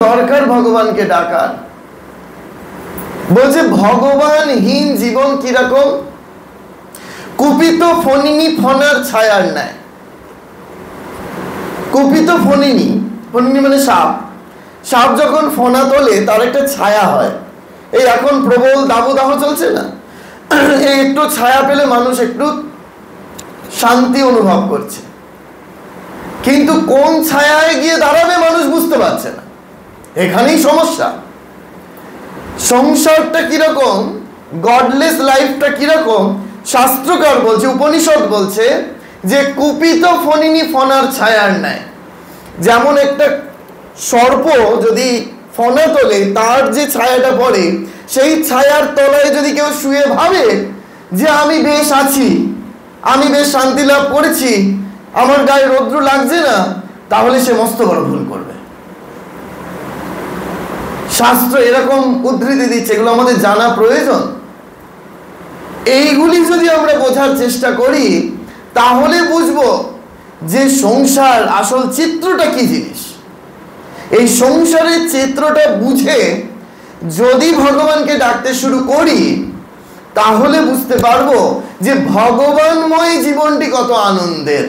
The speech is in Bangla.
দরকার ভগবানকে ডাকার। বলছে ভগবানহীন জীবন কিরকম? কুপিত ফণিনী ফণার ছায়ার ন্যায়। কুপিত ফণিনী, ফণিনী মানে সাপ, সাপ যখন ফণা তোলে তার একটা ছায়া হয়। এই এখন প্রবল দাবদাহ চলছে না, এই একটু ছায়া পেলে মানুষ একটু শান্তি অনুভব করছে, কিন্তু কোন ছায়ায় গিয়ে দাঁড়াবে মানুষ বুঝতে পারছে না। এখানেই সমস্যা। সংসারটা কিরকম, গডলেস লাইফটা কিরকম, শাস্ত্রকার বলছে, উপনিষদ বলছে যে কুপিত ফণিনী ফণার ছায়ার ন্যায়। যেমন একটা সর্প যদি ফণা তোলে, তার যে ছায়াটা পড়ে, সেই ছায়ার তলায় যদি কেউ শুয়ে ভাবে যে আমি বেশ আছি, আমি বেশ শান্তি লাভ করেছি, আমার গায়ে রৌদ্র লাগছে না, তাহলে সে মস্ত বড় ভুল করবে। শাস্ত্র এরকম উদ্ধৃতি দিচ্ছে, এগুলো আমাদের জানা প্রয়োজন। এইগুলি যদি আমরা বোঝার চেষ্টা করি তাহলে বুঝবো যে সংসার আসল চিত্রটা কি জিনিস। এই সংসারের চিত্রটা বুঝে যদি ভগবানকে ডাকতে শুরু করি তাহলে বুঝতে পারবো যে ভগবানময় জীবনটি কত আনন্দের।